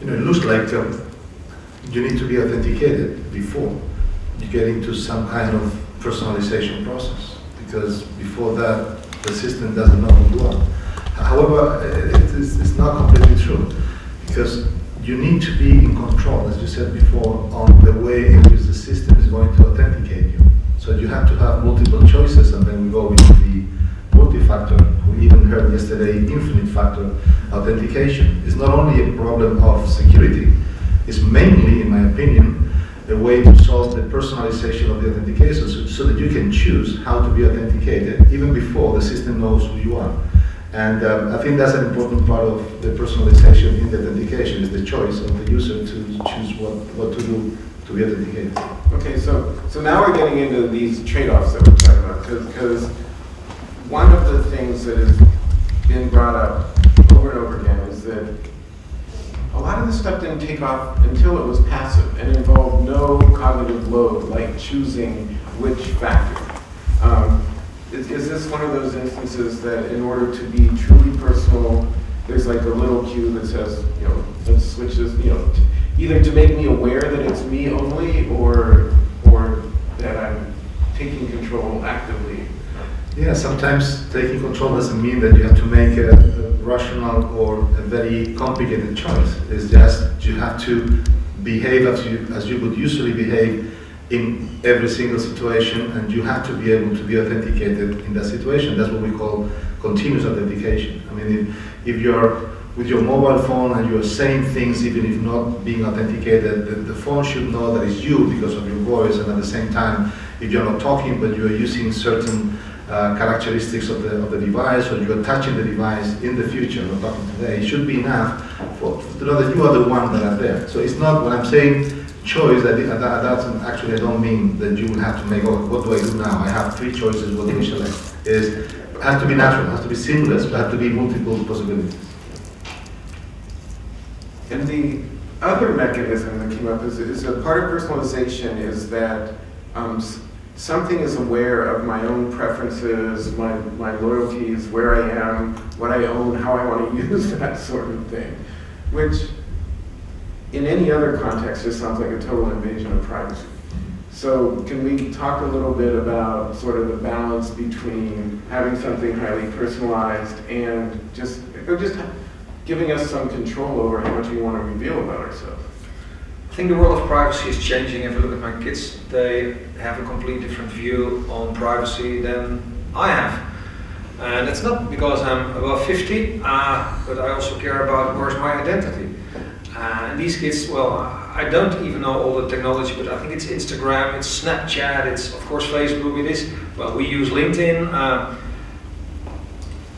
it looks like you need to be authenticated before you get into some kind of personalization process, because before that the system doesn't know who you are. However, it's not completely true, because you need to be in control, as you said before, on the way in which the system is going to authenticate you. So you have to have multiple choices, and then we go into the multi-factor, we even heard yesterday, infinite factor authentication. It's not only a problem of security, it's mainly, in my opinion, a way to solve the personalization of the authentication, so that you can choose how to be authenticated even before the system knows who you are. And I think that's an important part of the personalization in the authentication, is the choice of the user to choose what to do to be authenticated. Okay, so now we're getting into these trade-offs that we're talking about, because one of the things that has been brought up over and over again is that a lot of this stuff didn't take off until it was passive and involved no cognitive load, like choosing which factor. Is this one of those instances that in order to be truly personal, there's like a little cue that says, let's switch this, either to make me aware that it's me only, or that I'm taking control actively? Yeah, sometimes taking control doesn't mean that you have to make a rational or a very complicated choice. It's just you have to behave as you would usually behave in every single situation, and you have to be able to be authenticated in that situation. That's what we call continuous authentication. I mean, if you're with your mobile phone and you're saying things even if not being authenticated, the phone should know that it's you because of your voice, and at the same time, if you're not talking but you're using certain characteristics of the device, or you're touching the device in the future, not talking today, it should be enough to know that you are the one that are there. So it's not, when I'm saying choice, actually I don't mean that you will have to make, what do I do now? I have three choices, what do I select? It has to be natural, it has to be seamless, it has to be multiple possibilities. And the other mechanism that came up is a part of personalization is that something is aware of my own preferences, my loyalties, where I am, what I own, how I want to use that sort of thing, which in any other context just sounds like a total invasion of privacy. So can we talk a little bit about sort of the balance between having something highly personalized and just giving us some control over how much we want to reveal about ourselves? I think the world of privacy is changing. If you look at my kids, they have a completely different view on privacy than I have. And it's not because I'm above 50, but I also care about where's my identity. And these kids, well, I don't even know all the technology, but I think it's Instagram, it's Snapchat, it's of course Facebook, it is, well, we use LinkedIn.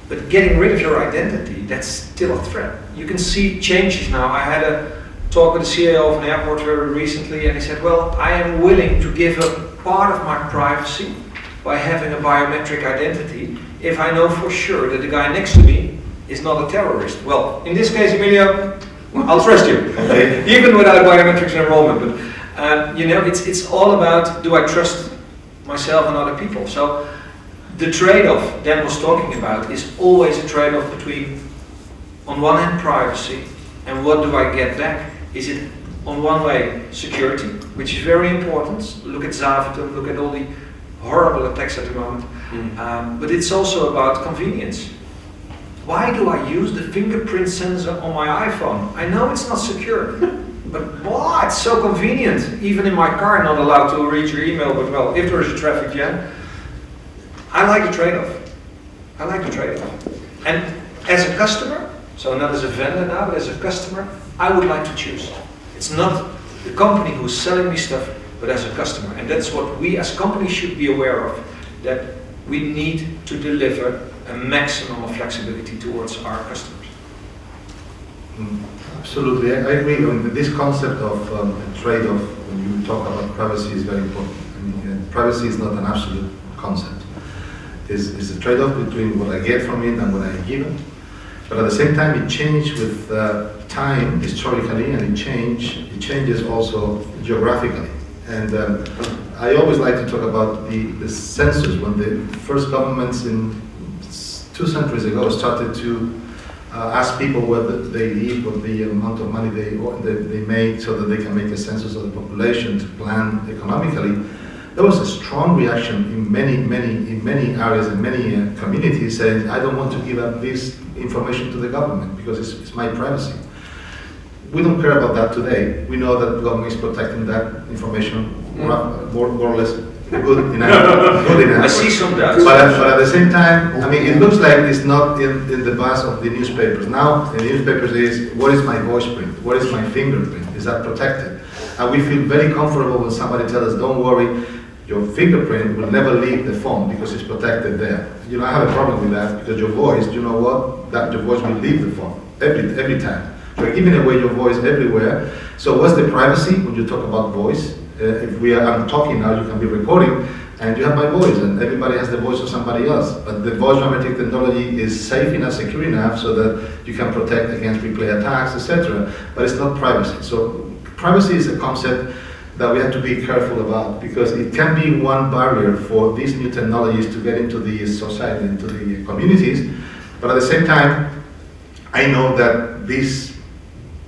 But getting rid of your identity, that's still a threat. You can see changes now. I had a talk with the CEO of an airport very recently, and he said, well, I am willing to give up part of my privacy by having a biometric identity if I know for sure that the guy next to me is not a terrorist. Well, in this case, Emilio, I'll trust you, okay. Even without biometrics enrollment. But it's all about, do I trust myself and other people? So the trade-off Dan was talking about is always a trade-off between, on one hand, privacy, and what do I get back? Is it, on one way, security, which is very important. Look at Zaventem, look at all the horrible attacks at the moment. But it's also about convenience. Why do I use the fingerprint sensor on my iPhone? I know it's not secure, but boy, it's so convenient. Even in my car, not allowed to read your email, but well, if there is a traffic jam, I like the trade-off. I like the trade-off. And as a customer, so not as a vendor now, but as a customer, I would like to choose. It's not the company who's selling me stuff, but as a customer. And that's what we as companies should be aware of, that we need to deliver a maximum of flexibility towards our customers. Absolutely, I agree. I mean, this concept of a trade-off when you talk about privacy is very important. I mean, privacy is not an absolute concept. It's a trade-off between what I get from it and what I give it. But at the same time, it changes with time historically, and it changes also geographically. And I always like to talk about the census. When the first governments in 2 centuries ago started to ask people where they live, what the amount of money they make, so that they can make a census of the population to plan economically, there was a strong reaction in many areas, in many communities, saying, I don't want to give up this information to the government because it's my privacy. We don't care about that today. We know that the government is protecting that information more or less good enough. I see some doubts. But at the same time, I mean, it looks like it's not in the buzz of the newspapers. Now, in the newspapers is, what is my voice print? What is my fingerprint? Is that protected? And we feel very comfortable when somebody tells us, don't worry, your fingerprint will never leave the phone because it's protected there. You know, I have a problem with that because your voice, you know what? That your voice will leave the phone every time. You're giving away your voice everywhere. So what's the privacy when you talk about voice? I'm talking now, you can be recording, and you have my voice, and everybody has the voice of somebody else. But the voice biometric technology is safe enough, secure enough, so that you can protect against replay attacks, etc. But it's not privacy. So privacy is a concept that we have to be careful about, because it can be one barrier for these new technologies to get into the society, into the communities. But at the same time, I know that this,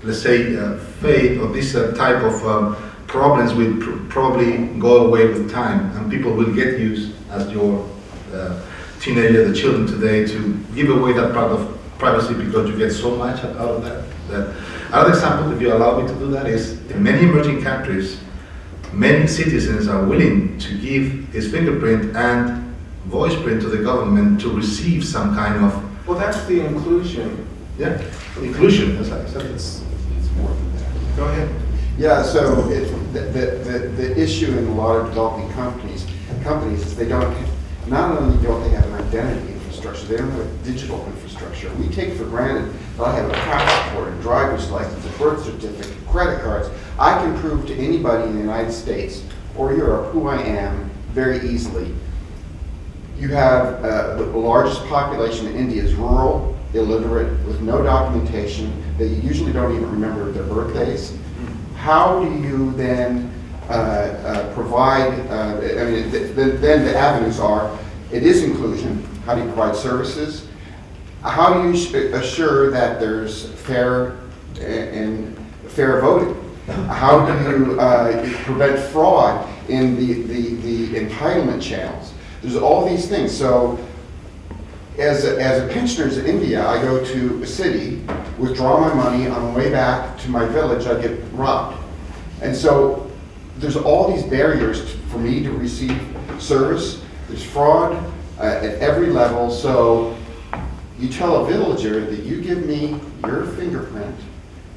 let's say, fate or this type of problems will probably go away with time, and people will get used, as your teenager, the children today, to give away that part of privacy because you get so much out of that. Another example, if you allow me to do that, is in many emerging countries, many citizens are willing to give his fingerprint and voice print to the government to receive some kind of... Well, that's the inclusion. Yeah, inclusion, as I said. It's more than that. Go ahead. Yeah, so the issue in a lot of developing companies is they don't, not only don't they have an identity infrastructure, they don't have a digital infrastructure. We take for granted that I have a passport, a driver's license, a birth certificate, credit cards. I can prove to anybody in the United States or Europe who I am very easily. You have the largest population in India is rural, illiterate, with no documentation. They usually don't even remember their birthdays. How do you then provide, then the avenues are, it is inclusion. How do you provide services? How do you assure that there's fair voting? How do you prevent fraud in the entitlement channels? There's all these things. So as a pensioner in India, I go to a city, withdraw my money, on the way back to my village, I get robbed. And so there's all these barriers for me to receive service. There's fraud at every level. So you tell a villager that you give me your fingerprint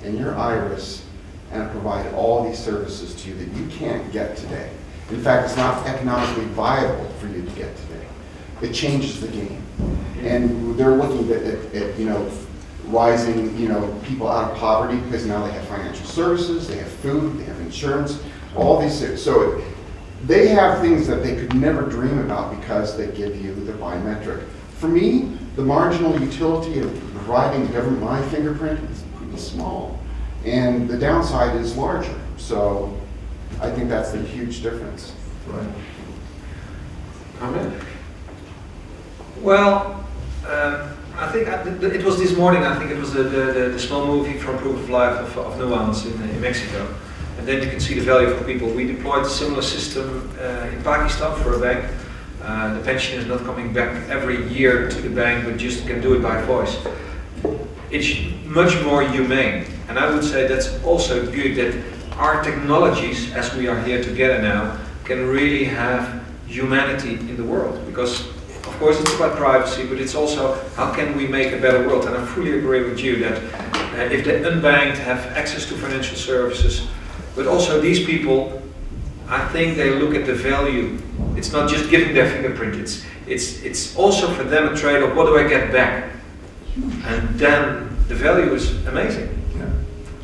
and your iris, and I provide all these services to you that you can't get today. In fact, it's not economically viable for you to get today. It changes the game. And they're looking at rising, people out of poverty, because now they have financial services, they have food, they have insurance, all these things. So they have things that they could never dream about because they give you the biometric. For me, the marginal utility of providing the government my fingerprint is pretty small, and the downside is larger. So I think that's the huge difference. Right. Comment? Well, I think it was this morning. I think it was the small movie from Proof of Life of Nuance in Mexico, and then you can see the value for people. We deployed a similar system in Pakistan for a bank. The pension is not coming back every year to the bank, but just can do it by voice. It's much more humane, and I would say that's also good that our technologies, as we are here together now, can really have humanity in the world, because of course it's about privacy, but it's also how can we make a better world. And I fully agree with you that if the unbanked have access to financial services, but also these people, I think they look at the value. It's not just giving their fingerprint, it's also for them a trade-off. What do I get back? And then the value is amazing. Yeah.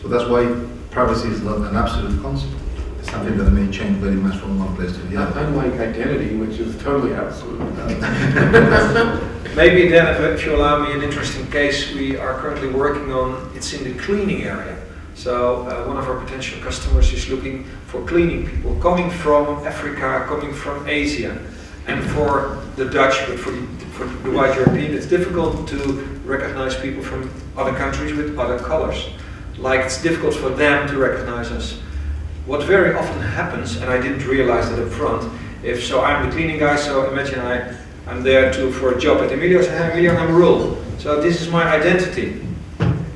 So that's why privacy is not an absolute concept. It's something that may change very much from one place to the other. Unlike identity, which is totally absolute. Maybe then, if you allow me, an interesting case we are currently working on, it's in the cleaning area. So one of our potential customers is looking for cleaning people coming from Africa, coming from Asia. And for the Dutch, but for the white European, it's difficult to recognize people from other countries with other colors. Like it's difficult for them to recognize us. What very often happens, and I didn't realize that up front, so I'm the cleaning guy, so imagine I'm there for a job at Emilio, so hey, Emilio, I'm Roel. So this is my identity.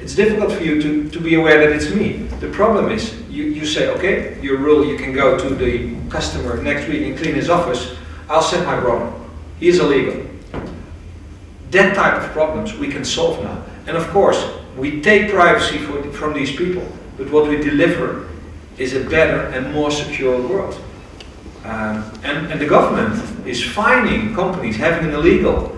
It's difficult for you to be aware that it's me. The problem is, you say, okay, you're Roel, you can go to the customer next week and clean his office, I'll send my brother. He is illegal. That type of problems we can solve now. And of course, we take privacy from these people, but what we deliver is a better and more secure world. And the government is fining companies having an illegal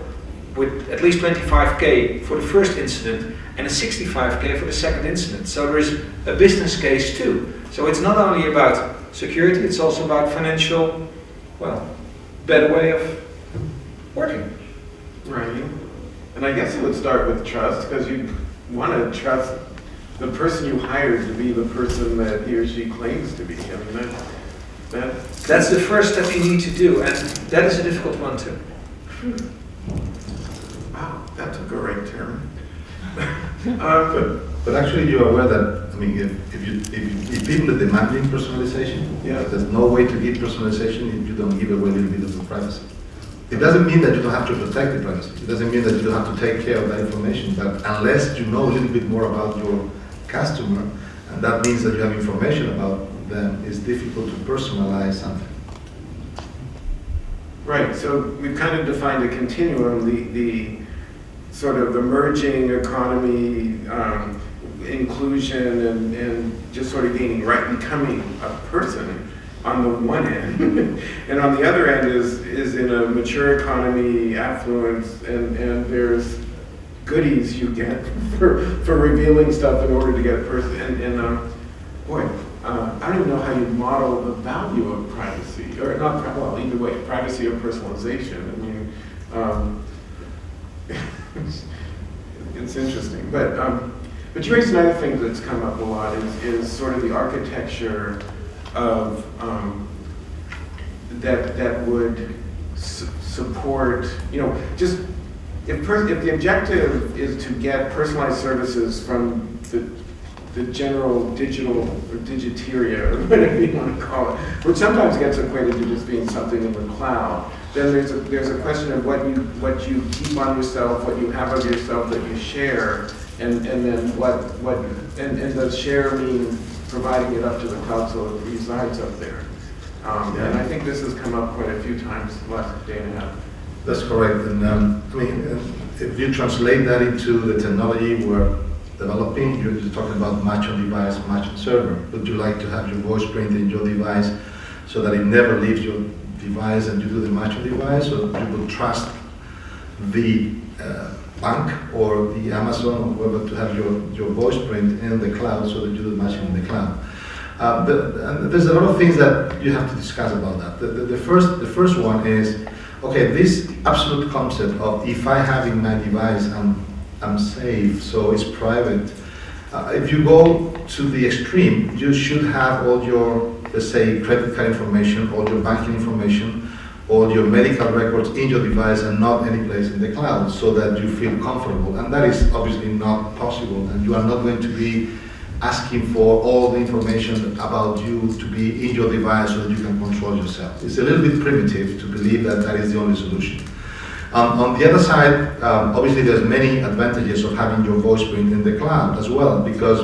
with at least 25k for the first incident and a 65k for the second incident. So there is a business case too. So it's not only about security, it's also about financial, better way of working. Right. And I guess it would start with trust, because you want to trust the person you hired to be the person that he or she claims to be. I mean, that's the first step you need to do, and that is a difficult one too. Wow, that took a right turn. But actually, you're aware that, I mean, if people are demanding personalization, there's no way to give personalization if you don't give away a little bit of the privacy. It doesn't mean that you don't have to protect the privacy. It doesn't mean that you don't have to take care of that information. But unless you know a little bit more about your customer, and that means that you have information about them, it's difficult to personalize something. Right. So we've kind of defined a continuum, the sort of emerging economy, inclusion, and just sort of becoming a person on the one end, and on the other end is in a mature economy, affluence, and there's goodies you get for revealing stuff in order to get a person. I don't even know how you model the value of privacy, or not. Well, either way, privacy or personalization. I mean, it's interesting, but you raised another thing that's come up a lot is sort of the architecture of that would support, just if the objective is to get personalized services from the general digital or digiteria, or whatever you want to call it, which sometimes gets equated to just being something in the cloud, then there's a question of what you keep on yourself, what you have of yourself that you share, and then and does share mean providing it up to the cloud so it resides up there. And I think this has come up quite a few times the last day and a half. That's correct. And I mean, if you translate that into the technology we're developing, you're talking about match on device, match on server. Would you like to have your voice print in your device so that it never leaves your device and you do the match on device, or you would trust the bank or the Amazon or whoever to have your voice print in the cloud so that you do the matching in the cloud? And there's a lot of things that you have to discuss about that. The first one is, okay, this absolute concept of if I have in my device, I'm safe, so it's private. If you go to the extreme, you should have all your, let's say, credit card information, all your banking information, all your medical records in your device and not any place in the cloud, so that you feel comfortable. And that is obviously not possible, and you are not going to be asking for all the information about you to be in your device so that you can control yourself. It's a little bit primitive to believe that that is the only solution. On the other side, obviously there's many advantages of having your voice print in the cloud as well, because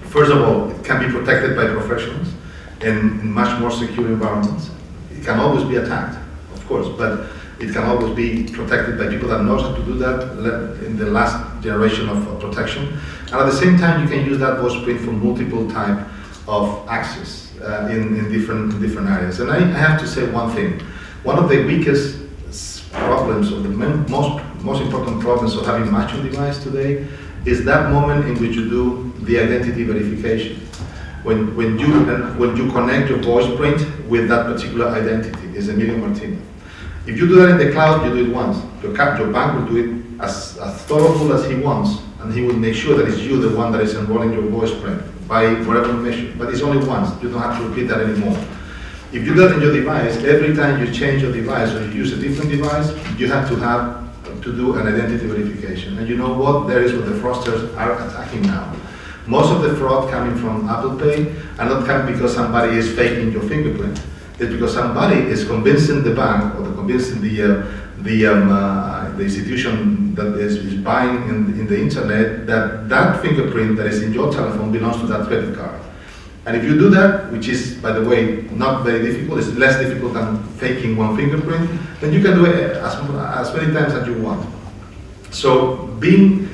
first of all, it can be protected by professionals in much more secure environments. It can always be attacked, of course, but it can always be protected by people that know how to do that in the last generation of protection. And at the same time, you can use that voice print for multiple type of access in different areas. And I have to say one thing. One of the weakest problems, or the most important problems of having match on device today, is that moment in which you do the identity verification. When you connect your voice print with that particular identity, is Emilio Martínez. If you do that in the cloud, you do it once. Your bank will do it as thoroughful as he wants, and he will make sure that it's you, the one that is enrolling your voice print by whatever measure. But it's only once. You don't have to repeat that anymore. If you do that in your device, every time you change your device or you use a different device, you have to do an identity verification. And you know what? There is what the fraudsters are attacking now. Most of the fraud coming from Apple Pay are not coming because somebody is faking your fingerprint. It's because somebody is convincing the bank or convincing the institution that is buying in the internet that fingerprint that is in your telephone belongs to that credit card. And if you do that, which is, by the way, not very difficult, it's less difficult than faking one fingerprint, then you can do it as many times as you want. So being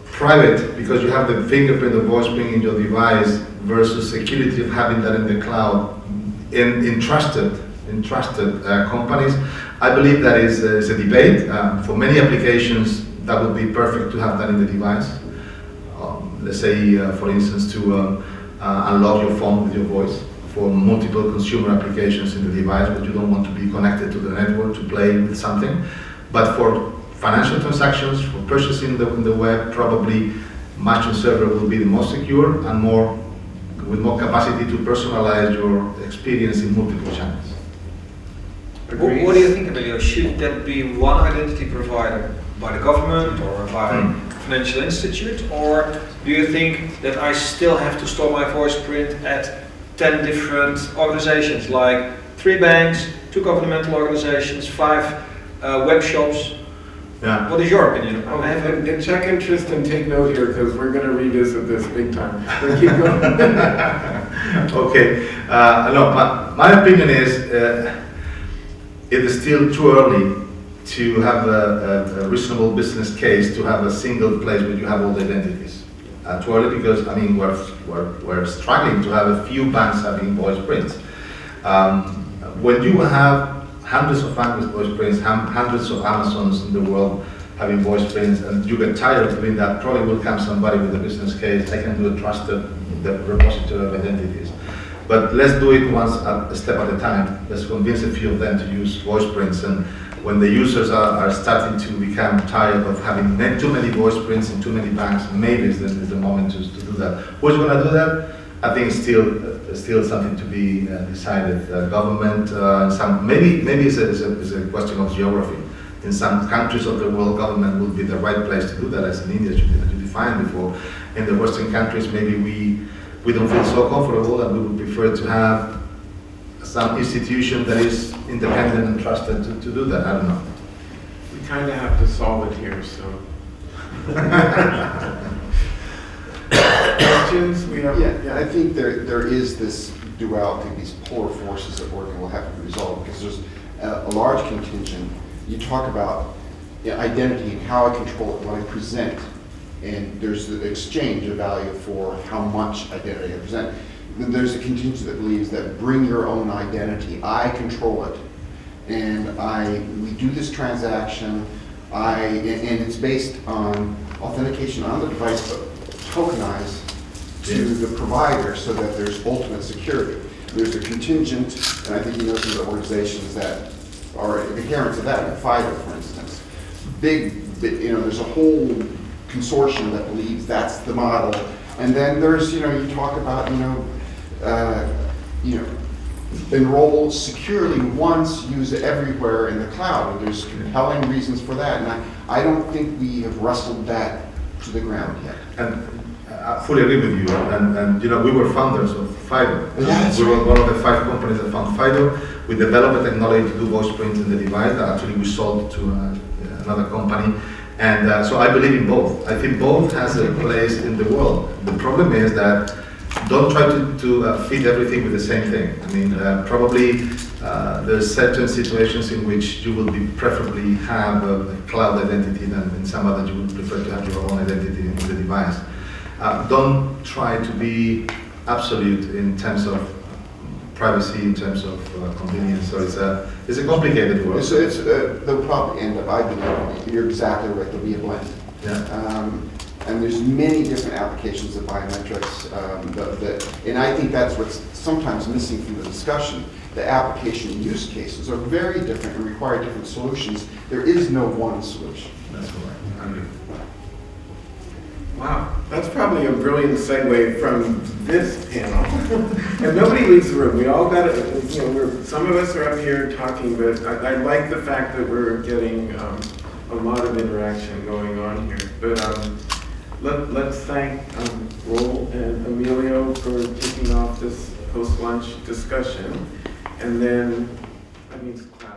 private, because you have the fingerprint or voice print in your device, versus security of having that in the cloud, in trusted companies, I believe that is a debate. For many applications, that would be perfect to have that in the device. Let's say, for instance, to unlock your phone with your voice for multiple consumer applications in the device, but you don't want to be connected to the network to play with something. But for financial transactions, for purchasing in the web, probably matching server will be the most secure and with more capacity to personalize your experience in multiple channels. What do you think, Emilio? Should that be one identity provider by the government or by a financial institute, or do you think that I still have to store my voice print at 10 different organizations, like 3 banks, 2 governmental organizations, 5 web shops? Yeah. What is your opinion? And check interest and take note here, because we're going to revisit this big time. But keep going. Okay. No, my opinion is it is still too early to have a reasonable business case to have a single place where you have all the identities. Too early because, I mean, we're struggling to have a few banks having voice prints. When you have hundreds of banks with voice prints, hundreds of Amazons in the world having voice prints, and you get tired of doing that, probably will come somebody with a business case. I can do a trusted repository of identities. But let's do it a step at a time. Let's convince a few of them to use voice prints, and when the users are starting to become tired of having too many voice prints in too many banks, maybe is the moment to do that. Who's going to do that? I think it's still something to be decided. Government, maybe it's a question of geography. In some countries of the world, government would be the right place to do that, as in India, as you defined before. In the Western countries, maybe we don't feel so comfortable, and we would prefer to have some institution that is independent and trusted to do that. I don't know. We kind of have to solve it here, so. Questions? We have. Yeah, I think there is this duality, these polar forces that we're going to have to resolve, because there's a large contingent. You talk about identity and how I control it, what I present, and there's the exchange of value for how much identity I present. Then there's a contingent that believes that bring your own identity, I control it, and we do this transaction, and it's based on authentication on the device, but tokenized to the provider so that there's ultimate security. There's a contingent, and I think you know some of the organizations that are adherent to that, like FIDO, for instance. There's a whole consortium that believes that's the model. And then there's, you talk about, enroll securely once, use it everywhere in the cloud. And there's compelling reasons for that. And I don't think we have wrestled that to the ground yet. And I fully agree with you. And we were founders of FIDO. Yeah, we were one of the 5 companies that found FIDO. We developed the technology to do voice print in the device that actually we sold to another company. And so I believe in both. I think both has a place in the world. The problem is that don't try to fit everything with the same thing. I mean, probably there's certain situations in which you will preferably have a cloud identity than in some other you would prefer to have your own identity in the device. Don't try to be absolute in terms of privacy, in terms of convenience. So it's a complicated world. They'll probably end up, I believe, you're exactly right, there'll be a blend. Yeah. And there's many different applications of biometrics, and I think that's what's sometimes missing from the discussion. The application use cases are very different and require different solutions. There is no one solution. That's correct. I agree. Wow. That's probably a brilliant segue from this panel. And nobody leaves the room. We all got it. You know, some of us are up here talking, but I like the fact that we're getting a lot of interaction going on here. But let's thank Roel and Emilio for kicking off this post-lunch discussion. And then, that means class.